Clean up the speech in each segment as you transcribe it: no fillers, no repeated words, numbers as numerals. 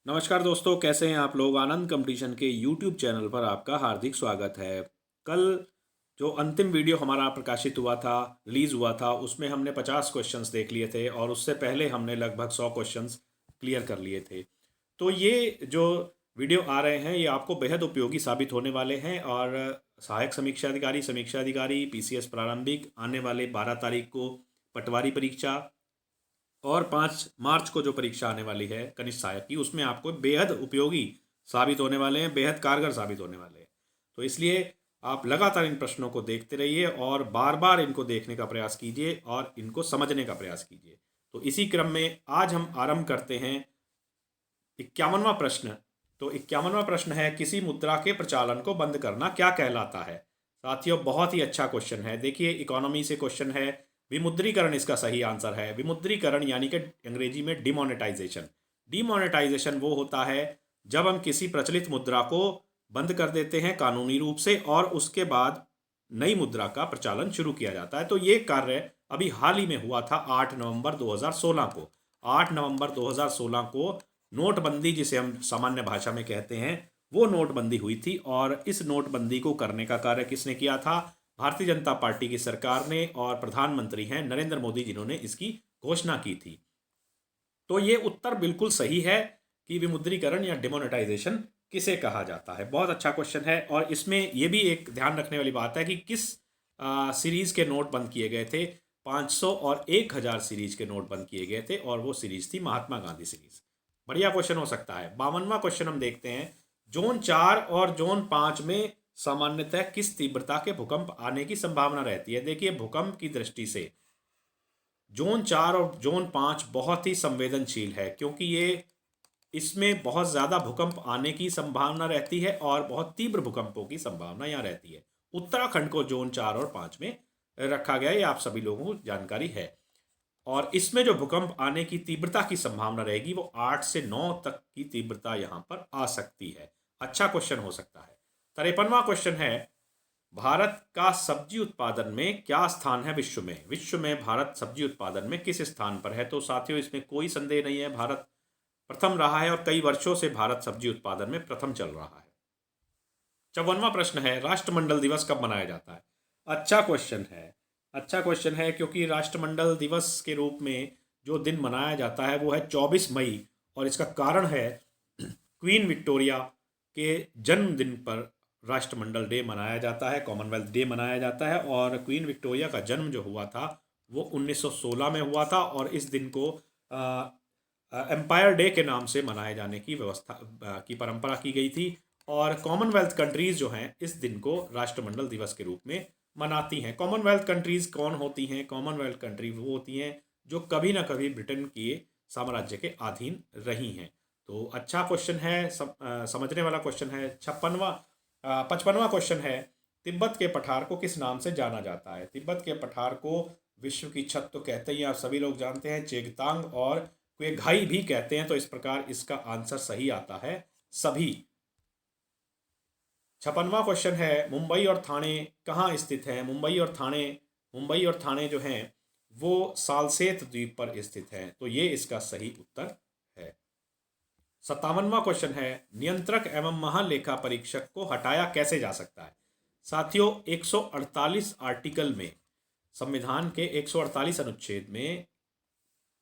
नमस्कार दोस्तों, कैसे हैं आप लोग। आनंद कंपटीशन के यूट्यूब चैनल पर आपका हार्दिक स्वागत है। कल जो अंतिम वीडियो हमारा प्रकाशित हुआ था, रिलीज़ हुआ था, उसमें हमने 50 क्वेश्चंस देख लिए थे और उससे पहले हमने लगभग 100 क्वेश्चंस क्लियर कर लिए थे। तो ये जो वीडियो आ रहे हैं ये आपको बेहद उपयोगी साबित होने वाले हैं। और सहायक समीक्षा अधिकारी पीसीएस प्रारंभिक आने वाले 12 तारीख को पटवारी परीक्षा और 5 मार्च को जो परीक्षा आने वाली है कनिष्ठ सहायक की, उसमें आपको बेहद उपयोगी साबित होने वाले हैं, बेहद कारगर साबित होने वाले हैं। तो इसलिए आप लगातार इन प्रश्नों को देखते रहिए और बार बार इनको देखने का प्रयास कीजिए और इनको समझने का प्रयास कीजिए। तो इसी क्रम में आज हम आरंभ करते हैं 51वां प्रश्न। तो 51वां प्रश्न है, किसी मुद्रा के प्रचालन को बंद करना क्या कहलाता है। साथियों, बहुत ही अच्छा क्वेश्चन है। देखिए, इकोनॉमी से क्वेश्चन है। विमुद्रीकरण इसका सही आंसर है। विमुद्रीकरण यानी कि अंग्रेजी में डिमोनेटाइजेशन। डिमोनेटाइजेशन वो होता है जब हम किसी प्रचलित मुद्रा को बंद कर देते हैं कानूनी रूप से और उसके बाद नई मुद्रा का प्रचालन शुरू किया जाता है। तो ये कार्य अभी हाल ही में हुआ था 8 नवंबर 2016 को। 8 नवंबर 2016 को नोटबंदी, जिसे हम सामान्य भाषा में कहते हैं, वो नोटबंदी हुई थी। और इस नोटबंदी को करने का कार्य किसने किया था? भारतीय जनता पार्टी की सरकार ने, और प्रधानमंत्री हैं नरेंद्र मोदी, जिन्होंने इसकी घोषणा की थी। तो ये उत्तर बिल्कुल सही है कि विमुद्रीकरण या डिमोनेटाइजेशन किसे कहा जाता है। बहुत अच्छा क्वेश्चन है। और इसमें यह भी एक ध्यान रखने वाली बात है कि किस सीरीज के नोट बंद किए गए थे। 500 और 1000 सीरीज के नोट बंद किए गए थे और वो सीरीज थी महात्मा गांधी सीरीज। बढ़िया क्वेश्चन हो सकता है। 52वां क्वेश्चन हम देखते हैं, जोन 4 और जोन 5 में सामान्यतः किस तीव्रता के भूकंप आने की संभावना रहती है। देखिए, भूकंप की दृष्टि से जोन 4 और जोन 5 बहुत ही संवेदनशील है, क्योंकि ये इसमें बहुत ज़्यादा भूकंप आने की संभावना रहती है और बहुत तीव्र भूकंपों की संभावना यहाँ रहती है। उत्तराखंड को जोन 4 और 5 में रखा गया है, ये आप सभी लोगों को जानकारी है। और इसमें जो भूकंप आने की तीव्रता की संभावना रहेगी वो 8 से 9 तक की तीव्रता यहाँ पर आ सकती है। अच्छा क्वेश्चन हो सकता है। 53वां क्वेश्चन है, भारत का सब्जी उत्पादन में क्या स्थान है विश्व में। विश्व में भारत सब्जी उत्पादन में किस स्थान पर है। तो साथियों, इसमें कोई संदेह नहीं है, भारत प्रथम रहा है और कई वर्षों से भारत सब्जी उत्पादन में प्रथम चल रहा है। 54वां प्रश्न है, राष्ट्रमंडल दिवस कब मनाया जाता है। अच्छा क्वेश्चन है। अच्छा क्वेश्चन है, क्योंकि राष्ट्रमंडल दिवस के रूप में जो दिन मनाया जाता है वो है 24 मई। और इसका कारण है क्वीन विक्टोरिया के जन्मदिन पर राष्ट्रमंडल डे मनाया जाता है, कॉमनवेल्थ डे मनाया जाता है। और क्वीन विक्टोरिया का जन्म जो हुआ था वो 1916 में हुआ था और इस दिन को एम्पायर डे के नाम से मनाए जाने की व्यवस्था की परंपरा की गई थी। और कॉमनवेल्थ कंट्रीज़ जो हैं इस दिन को राष्ट्रमंडल दिवस के रूप में मनाती हैं। कॉमनवेल्थ कंट्रीज़ कौन होती हैं? कॉमनवेल्थ कंट्री वो होती हैं जो कभी ना कभी ब्रिटेन के साम्राज्य के अधीन रही हैं। तो अच्छा क्वेश्चन है, समझने वाला क्वेश्चन है। 55वां क्वेश्चन है, तिब्बत के पठार को किस नाम से जाना जाता है। तिब्बत के पठार को विश्व की छत तो कहते ही आप सभी लोग जानते हैं, चेगतांग और क्वेघाई भी कहते हैं। तो इस प्रकार इसका आंसर सही आता है सभी। 56वां क्वेश्चन है, मुंबई और थाने कहाँ स्थित है। मुंबई और थाने जो हैं वो सालसेत द्वीप पर स्थित हैं। तो ये इसका सही उत्तर है। 57वां क्वेश्चन है, नियंत्रक एवं महालेखा परीक्षक को हटाया कैसे जा सकता है। साथियों, 148 आर्टिकल में, संविधान के 148 अनुच्छेद में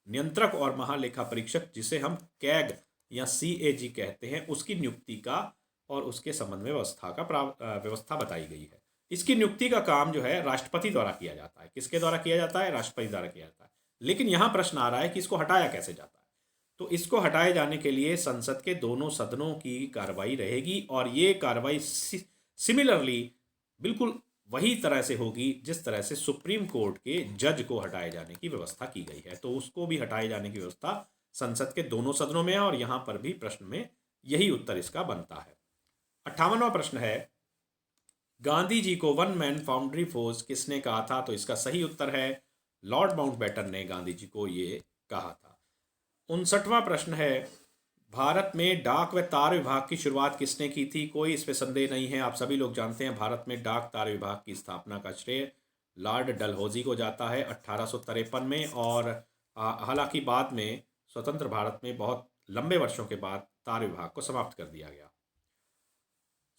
नियंत्रक और महालेखा परीक्षक, जिसे हम कैग या सीएजी कहते हैं, उसकी नियुक्ति का और उसके संबंध में व्यवस्था बताई गई है। इसकी नियुक्ति का काम जो है राष्ट्रपति द्वारा किया जाता है। किसके द्वारा किया जाता है? राष्ट्रपति द्वारा किया जाता है। लेकिन यहाँ प्रश्न आ रहा है कि इसको हटाया कैसे जाता है। तो इसको हटाए जाने के लिए संसद के दोनों सदनों की कार्रवाई रहेगी और ये कार्रवाई सिमिलरली बिल्कुल वही तरह से होगी जिस तरह से सुप्रीम कोर्ट के जज को हटाए जाने की व्यवस्था की गई है। तो उसको भी हटाए जाने की व्यवस्था संसद के दोनों सदनों में है और यहाँ पर भी प्रश्न में यही उत्तर इसका बनता है। 58वां प्रश्न है, गांधी जी को वन मैन फाउंड्री फोर्स किसने कहा था। तो इसका सही उत्तर है लॉर्ड माउंटबेटन ने गांधी जी को ये कहा था। 59वां प्रश्न है, भारत में डाक व तार विभाग की शुरुआत किसने की थी। कोई इस पे संदेह नहीं है, आप सभी लोग जानते हैं भारत में डाक तार विभाग की स्थापना का श्रेय लॉर्ड डलहौजी को जाता है 1853 में। और हालांकि बाद में स्वतंत्र भारत में बहुत लंबे वर्षों के बाद तार विभाग को समाप्त कर दिया गया।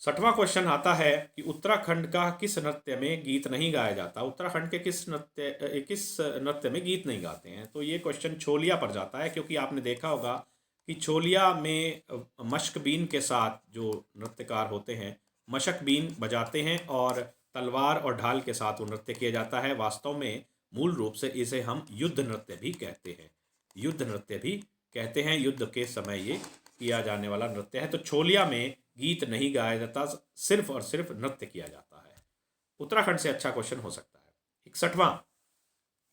6वां क्वेश्चन आता है कि उत्तराखंड का किस नृत्य में गीत नहीं गाया जाता। उत्तराखंड के किस नृत्य में गीत नहीं गाते हैं? तो ये क्वेश्चन छोलिया पर जाता है, क्योंकि आपने देखा होगा कि छोलिया में मशक बीन के साथ जो नृत्यकार होते हैं मशक बीन बजाते हैं और तलवार और ढाल के साथ वो नृत्य किया जाता है। वास्तव में मूल रूप से इसे हम युद्ध नृत्य भी कहते हैं, युद्ध नृत्य भी कहते हैं। युद्ध के समय ये किया जाने वाला नृत्य है। तो छोलिया में गीत नहीं गाया जाता, सिर्फ और सिर्फ नृत्य किया जाता है। उत्तराखंड से अच्छा क्वेश्चन हो सकता है। 61वां,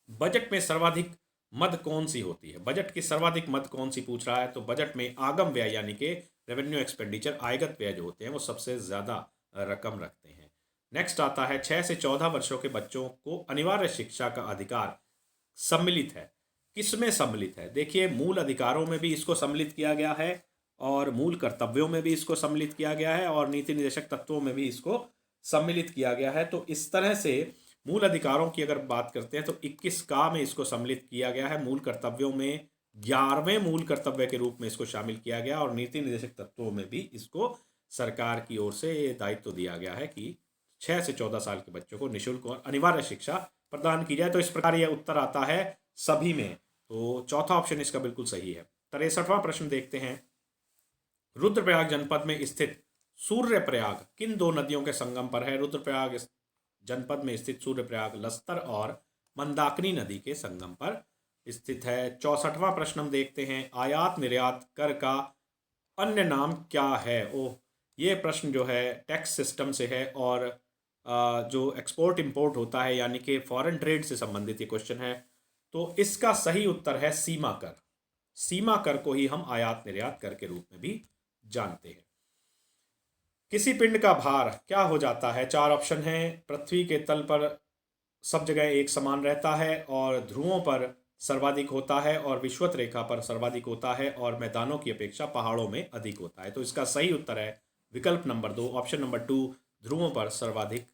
बजट में सर्वाधिक मद कौन सी होती है? बजट की सर्वाधिक मद कौन सी पूछ रहा है? तो बजट में आगम व्यय यानी कि रेवेन्यू एक्सपेंडिचर, आयगत व्यय जो होते हैं वो सबसे ज्यादा रकम रखते हैं। नेक्स्ट आता है 6 से 14 वर्षों के बच्चों को अनिवार्य शिक्षा का अधिकार सम्मिलित है। किसमें सम्मिलित है? देखिए, मूल अधिकारों में भी इसको सम्मिलित किया गया है और मूल कर्तव्यों में भी इसको सम्मिलित किया गया है और नीति निर्देशक तत्वों में भी इसको सम्मिलित किया गया है। तो इस तरह से मूल अधिकारों की अगर बात करते हैं तो 21 का में इसको सम्मिलित किया गया है। मूल कर्तव्यों में 11वें मूल कर्तव्य के रूप में इसको शामिल किया गया और नीति निर्देशक तत्वों में भी इसको सरकार की ओर से ये दायित्व दिया गया है कि 6 से 14 साल के बच्चों को निःशुल्क और अनिवार्य शिक्षा प्रदान की जाए। तो इस प्रकार यह उत्तर आता है सभी में। तो चौथा ऑप्शन इसका बिल्कुल सही है। 63वां प्रश्न देखते हैं। रुद्रप्रयाग जनपद में स्थित सूर्यप्रयाग किन दो नदियों के संगम पर है? रुद्रप्रयाग जनपद में स्थित सूर्यप्रयाग लस्तर और मंदाकिनी नदी के संगम पर स्थित है। 64वां प्रश्न हम देखते हैं। आयात निर्यात कर का अन्य नाम क्या है? ओह, ये प्रश्न जो है टैक्स सिस्टम से है और जो एक्सपोर्ट इंपोर्ट होता है यानी कि फॉरेन ट्रेड से संबंधित ये क्वेश्चन है। तो इसका सही उत्तर है सीमा कर। सीमा कर को ही हम आयात निर्यात कर के रूप में भी जानते हैं। किसी पिंड का भार क्या हो जाता है? 4 ऑप्शन हैं। पृथ्वी के तल पर सब जगह एक समान रहता है और ध्रुवों पर सर्वाधिक होता है और विषुवत रेखा पर सर्वाधिक होता है और मैदानों की अपेक्षा पहाड़ों में अधिक होता है। तो इसका सही उत्तर है विकल्प नंबर 2, ऑप्शन नंबर 2, ध्रुवों पर सर्वाधिक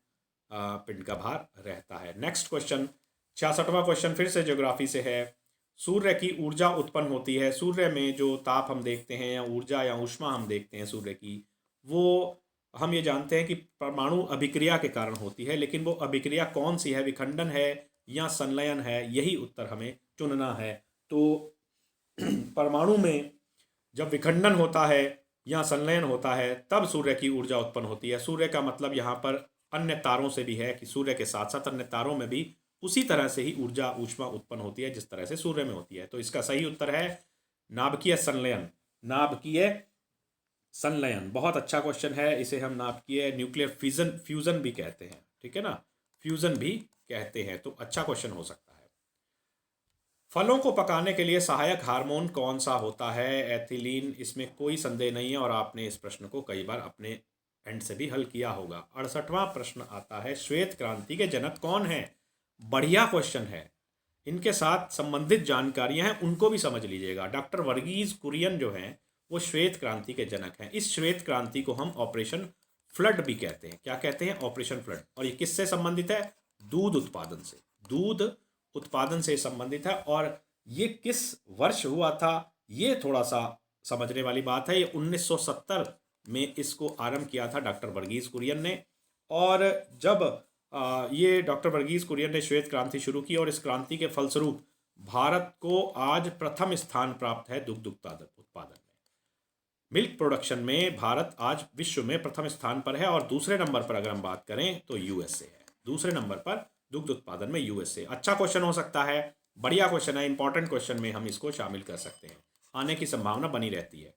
पिंड का भार रहता है। नेक्स्ट क्वेश्चन, 66वां क्वेश्चन फिर से ज्योग्राफी से है। सूर्य की ऊर्जा उत्पन्न होती है। सूर्य में जो ताप हम देखते हैं या ऊर्जा या ऊष्मा हम देखते हैं सूर्य की, वो हम ये जानते हैं कि परमाणु अभिक्रिया के कारण होती है, लेकिन वो अभिक्रिया कौन सी है? विखंडन है या संलयन है? यही उत्तर हमें चुनना है। तो परमाणु में जब विखंडन होता है या संलयन होता है तब सूर्य की ऊर्जा उत्पन्न होती है। सूर्य का मतलब यहाँ पर अन्य तारों से भी है कि सूर्य के साथ साथ अन्य तारों में भी उसी तरह से ही ऊर्जा ऊष्मा उत्पन्न होती है जिस तरह से सूर्य में होती है। तो इसका सही उत्तर है नाभिकीय संलयन। नाभिकीय संलयन बहुत अच्छा क्वेश्चन है। इसे हम नाभिकीय न्यूक्लियर फ्यूजन भी कहते हैं, ठीक है ना, फ्यूजन भी कहते हैं। तो अच्छा क्वेश्चन हो सकता है। फलों को पकाने के लिए सहायक हार्मोन कौन सा होता है? एथिलीन, इसमें कोई संदेह नहीं है और आपने इस प्रश्न को कई बार अपने एंड से भी हल किया होगा। 68वां प्रश्न आता है। श्वेत क्रांति के जनक कौन है? बढ़िया क्वेश्चन है। इनके साथ संबंधित जानकारियां हैं, उनको भी समझ लीजिएगा। डॉक्टर वर्गीज कुरियन जो हैं वो श्वेत क्रांति के जनक हैं। इस श्वेत क्रांति को हम ऑपरेशन फ्लड भी कहते हैं। क्या कहते हैं? Operation flood. और ये किससे संबंधित है? दूध उत्पादन से। दूध उत्पादन से संबंधित है। और ये किस वर्ष हुआ था ये थोड़ा सा समझने वाली बात है। ये 1970 में इसको आरंभ किया था डॉक्टर वर्गीज कुरियन ने। और जब ये डॉक्टर वर्गीज कुरियन ने श्वेत क्रांति शुरू की और इस क्रांति के फलस्वरूप भारत को आज प्रथम स्थान प्राप्त है दुग्ध उत्पादन में। मिल्क प्रोडक्शन में भारत आज विश्व में प्रथम स्थान पर है और दूसरे नंबर पर अगर हम बात करें तो यूएसए है। दूसरे नंबर पर दुग्ध उत्पादन में यूएसए। अच्छा क्वेश्चन हो सकता है, बढ़िया क्वेश्चन है, इंपॉर्टेंट क्वेश्चन में हम इसको शामिल कर सकते हैं, आने की संभावना बनी रहती है।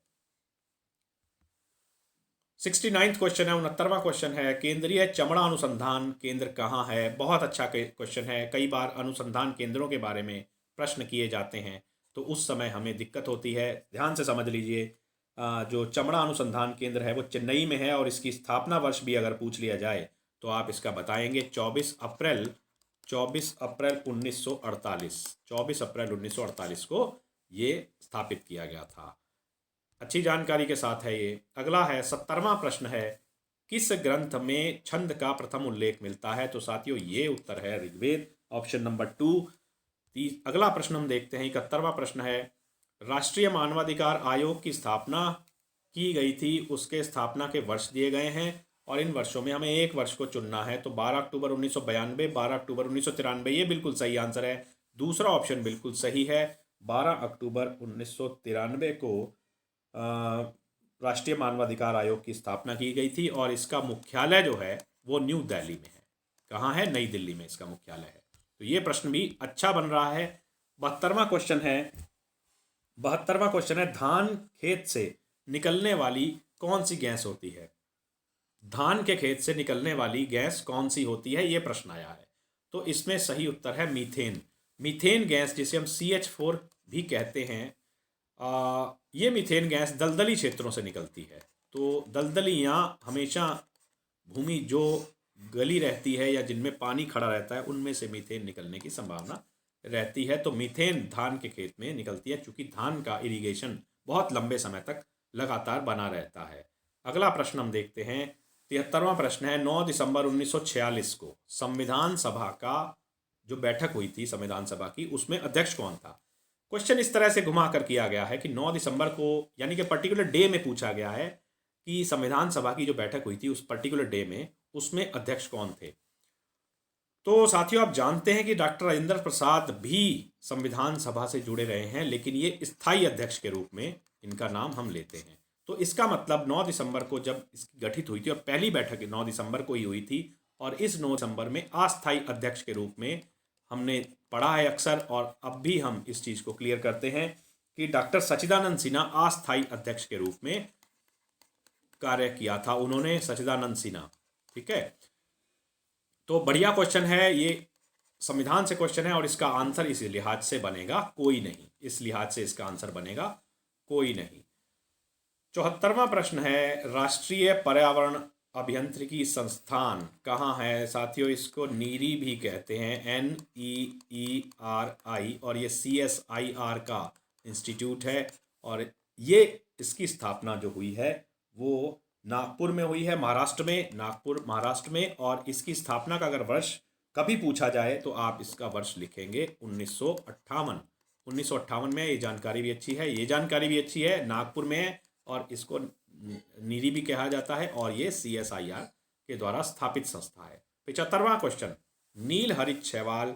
69वां क्वेश्चन है, 69वां क्वेश्चन है। केंद्रीय चमड़ा अनुसंधान केंद्र कहाँ है? बहुत अच्छा क्वेश्चन है। कई बार अनुसंधान केंद्रों के बारे में प्रश्न किए जाते हैं तो उस समय हमें दिक्कत होती है। ध्यान से समझ लीजिए, जो चमड़ा अनुसंधान केंद्र है वो चेन्नई में है और इसकी स्थापना वर्ष भी अगर पूछ लिया जाए तो आप इसका बताएंगे 24 अप्रैल 1948। 24 अप्रैल 1948 को ये स्थापित किया गया था। अच्छी जानकारी के साथ है ये। अगला है 70वां प्रश्न है। किस ग्रंथ में छंद का प्रथम उल्लेख मिलता है? तो साथियों ये उत्तर है ऋग्वेद, ऑप्शन नंबर 2। अगला प्रश्न हम देखते हैं, 71वां प्रश्न है। राष्ट्रीय मानवाधिकार आयोग की स्थापना की गई थी, उसके स्थापना के वर्ष दिए गए हैं और इन वर्षों में हमें एक वर्ष को चुनना है। तो 12 अक्टूबर 1992, 12 अक्टूबर 1993, ये बिल्कुल सही आंसर है। दूसरा ऑप्शन बिल्कुल सही है। 12 अक्टूबर 1993 को राष्ट्रीय मानवाधिकार आयोग की स्थापना की गई थी और इसका मुख्यालय जो है वो न्यू दिल्ली में है। कहाँ है? नई दिल्ली में इसका मुख्यालय है। तो ये प्रश्न भी अच्छा बन रहा है। 72वां क्वेश्चन है, धान खेत से निकलने वाली कौन सी गैस होती है? धान के खेत से निकलने वाली गैस कौन सी होती है, ये प्रश्न आया है। तो इसमें सही उत्तर है मीथेन। मीथेन गैस, जिसे हम CH4 भी कहते हैं, ये मीथेन गैस दलदली क्षेत्रों से निकलती है। तो दलदलियाँ हमेशा भूमि जो गली रहती है या जिनमें पानी खड़ा रहता है, उनमें से मीथेन निकलने की संभावना रहती है। तो मीथेन धान के खेत में निकलती है, क्योंकि धान का इरिगेशन बहुत लंबे समय तक लगातार बना रहता है। अगला प्रश्न हम देखते हैं। 73वां प्रश्न है, 9 दिसंबर 1946 को संविधान सभा का जो बैठक हुई थी संविधान सभा की, उसमें अध्यक्ष कौन था? क्वेश्चन इस तरह से घुमा कर किया गया है कि 9 दिसंबर को, यानी कि पर्टिकुलर डे में पूछा गया है कि संविधान सभा की जो बैठक हुई थी उस पर्टिकुलर डे में, उसमें अध्यक्ष कौन थे। तो साथियों, आप जानते हैं कि डॉक्टर राजेंद्र प्रसाद भी संविधान सभा से जुड़े रहे हैं, लेकिन ये स्थायी अध्यक्ष के रूप में इनका नाम हम लेते हैं। तो इसका मतलब 9 दिसंबर को जब इसकी गठित हुई थी, और पहली बैठक 9 दिसंबर को ही हुई थी, और इस 9 दिसंबर में अस्थायी अध्यक्ष के रूप में हमने पढ़ा है अक्सर, और अब भी हम इस चीज़ को क्लियर करते हैं कि डॉक्टर सच्चिदानंद सिन्हा अस्थायी अध्यक्ष के रूप में कार्य किया था उन्होंने, सच्चिदानंद सिन्हा। ठीक है, तो बढ़िया क्वेश्चन है ये, संविधान से क्वेश्चन है और इसका आंसर इस लिहाज से बनेगा कोई नहीं। इस लिहाज से इसका आंसर बनेगा कोई नहीं। 74वां प्रश्न है, राष्ट्रीय पर्यावरण अभियांत्रिकी संस्थान कहाँ है? साथियों, इसको नीरी भी कहते हैं, NEERI, और ये CSIR का इंस्टीट्यूट है। और ये इसकी स्थापना जो हुई है वो नागपुर में हुई है, महाराष्ट्र में, नागपुर महाराष्ट्र में। और इसकी स्थापना का अगर वर्ष कभी पूछा जाए तो आप इसका वर्ष लिखेंगे 1958। 1958 में। ये जानकारी भी अच्छी है, ये जानकारी भी अच्छी है, नागपुर में है और इसको नीरी भी कहा जाता है, और ये CSIR के द्वारा स्थापित संस्था है। 75वां क्वेश्चन, नील हरित शैवाल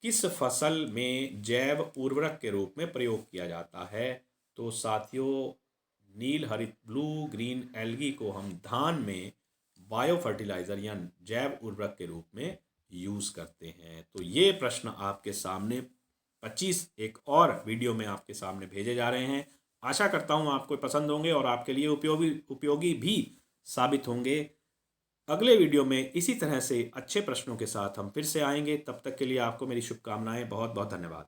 किस फसल में जैव उर्वरक के रूप में प्रयोग किया जाता है? तो साथियों, नील हरित ब्लू ग्रीन एल्गी को हम धान में बायो फर्टिलाइजर या जैव उर्वरक के रूप में यूज करते हैं। तो ये प्रश्न आपके सामने 25 एक और वीडियो में आपके सामने भेजे जा रहे हैं। आशा करता हूँ आपको पसंद होंगे और आपके लिए उपयोगी भी साबित होंगे। अगले वीडियो में इसी तरह से अच्छे प्रश्नों के साथ हम फिर से आएंगे। तब तक के लिए आपको मेरी शुभकामनाएं। बहुत बहुत धन्यवाद।